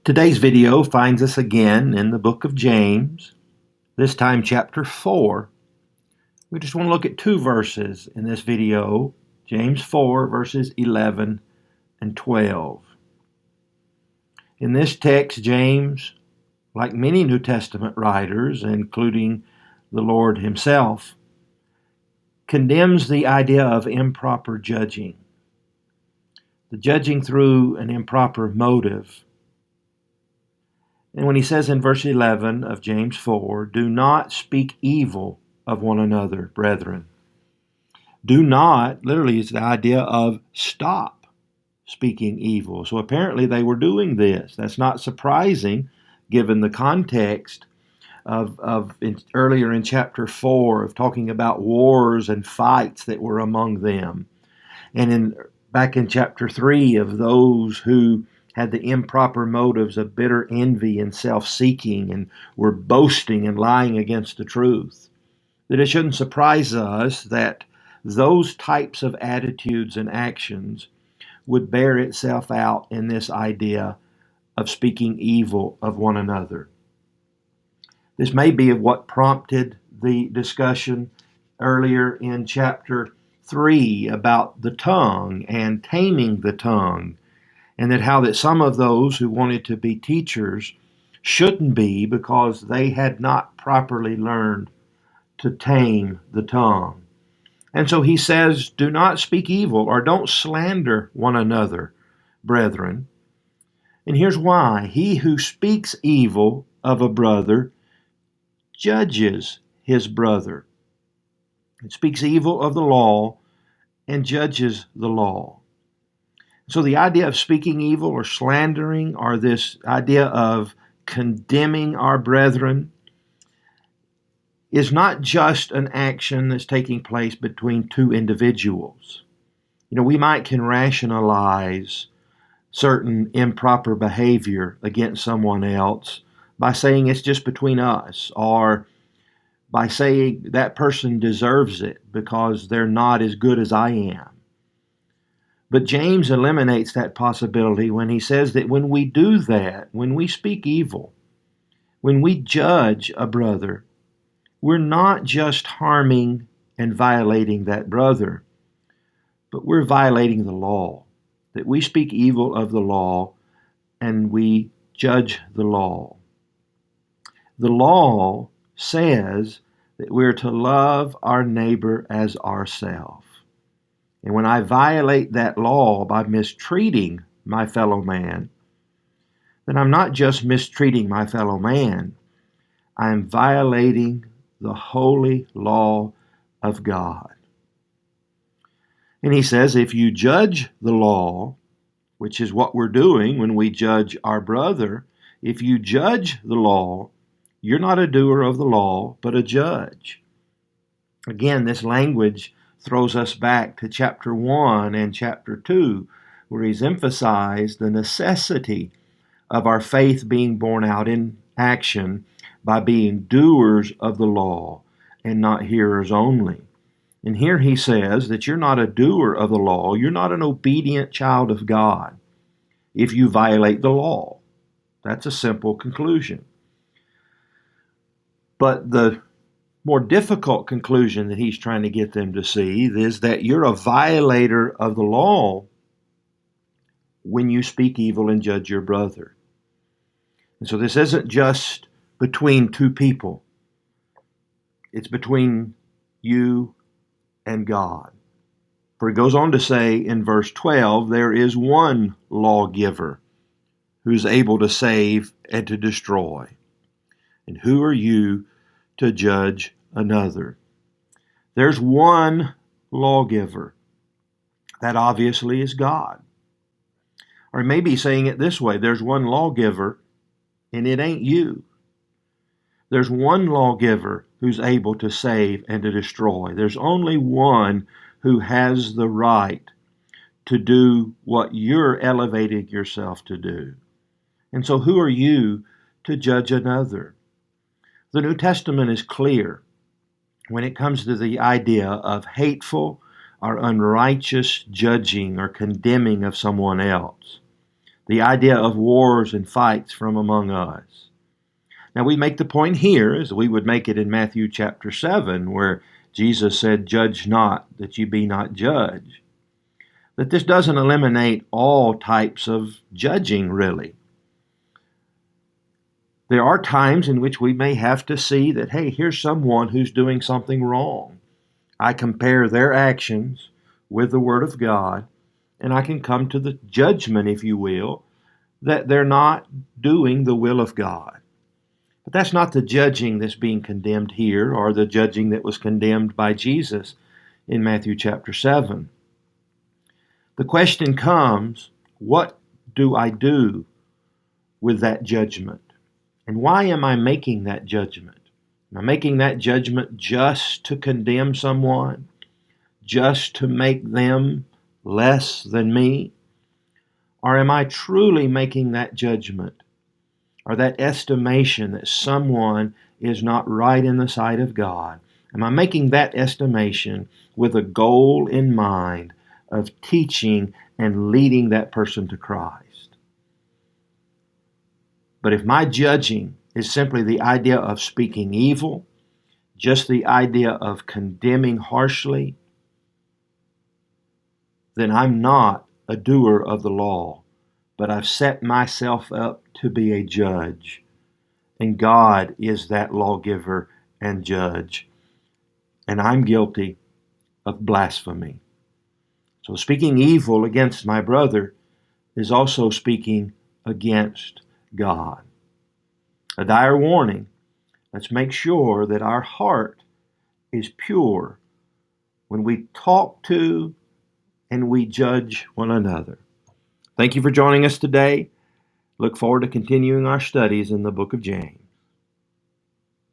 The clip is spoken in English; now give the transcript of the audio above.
Today's video finds us again in the book of James, this time chapter 4. We just want to look at two verses in this video, James 4, verses 11 and 12. In this text, James, like many New Testament writers, including the Lord himself, condemns the idea of improper judging, the judging through an improper motive. And when he says in verse 11 of James 4, do not speak evil of one another, brethren. Do not, literally, is the idea of stop speaking evil. So apparently they were doing this. That's not surprising given the context of earlier in chapter 4 of talking about wars and fights that were among them. And back in chapter 3 of those who had the improper motives of bitter envy and self-seeking and were boasting and lying against the truth. That it shouldn't surprise us that those types of attitudes and actions would bear itself out in this idea of speaking evil of one another. This may be what prompted the discussion earlier in chapter 3 about the tongue and taming the tongue, and that some of those who wanted to be teachers shouldn't be because they had not properly learned to tame the tongue. And so he says, do not speak evil or don't slander one another, brethren. And here's why. He who speaks evil of a brother judges his brother. It speaks evil of the law and judges the law. So the idea of speaking evil or slandering, or this idea of condemning our brethren, is not just an action that's taking place between two individuals. We can rationalize certain improper behavior against someone else by saying it's just between us, or by saying that person deserves it because they're not as good as I am. But James eliminates that possibility when he says that when we do that, when we speak evil, when we judge a brother, we're not just harming and violating that brother, but we're violating the law. That we speak evil of the law and we judge the law. The law says that we're to love our neighbor as ourselves. And when I violate that law by mistreating my fellow man, then I'm not just mistreating my fellow man, I'm violating the holy law of God. And he says, if you judge the law, which is what we're doing when we judge our brother, if you judge the law, you're not a doer of the law, but a judge. Again, this language throws us back to chapter 1 and chapter 2, where he's emphasized the necessity of our faith being borne out in action by being doers of the law and not hearers only. And here he says that you're not a doer of the law, you're not an obedient child of God if you violate the law. That's a simple conclusion. But the more difficult conclusion that he's trying to get them to see is that you're a violator of the law when you speak evil and judge your brother. And so this isn't just between two people. It's between you and God. For he goes on to say in verse 12, there is one lawgiver who's able to save and to destroy. And who are you to judge another? There's one lawgiver. That obviously is God. Or maybe saying it this way, there's one lawgiver and it ain't you. There's one lawgiver who's able to save and to destroy. There's only one who has the right to do what you're elevating yourself to do. And so who are you to judge another? The New Testament is clear when it comes to the idea of hateful or unrighteous judging or condemning of someone else. the idea of wars and fights from among us. Now we make the point here, as we would make it in Matthew chapter 7, where Jesus said, "Judge not, that you be not judged," that this doesn't eliminate all types of judging, really. There are times in which we may have to see that, hey, here's someone who's doing something wrong. I compare their actions with the Word of God, and I can come to the judgment, if you will, that they're not doing the will of God. But that's not the judging that's being condemned here, or the judging that was condemned by Jesus in Matthew chapter 7. The question comes, what do I do with that judgment? And why am I making that judgment? Am I making that judgment just to condemn someone? Just to make them less than me? Or am I truly making that judgment, or that estimation that someone is not right in the sight of God? Am I making that estimation with a goal in mind of teaching and leading that person to Christ? But if my judging is simply the idea of speaking evil, just the idea of condemning harshly, then I'm not a doer of the law, but I've set myself up to be a judge. And God is that lawgiver and judge. And I'm guilty of blasphemy. So speaking evil against my brother is also speaking against God. A dire warning. Let's make sure that our heart is pure when we talk to and we judge one another. Thank you for joining us today. Look forward to continuing our studies in the book of James.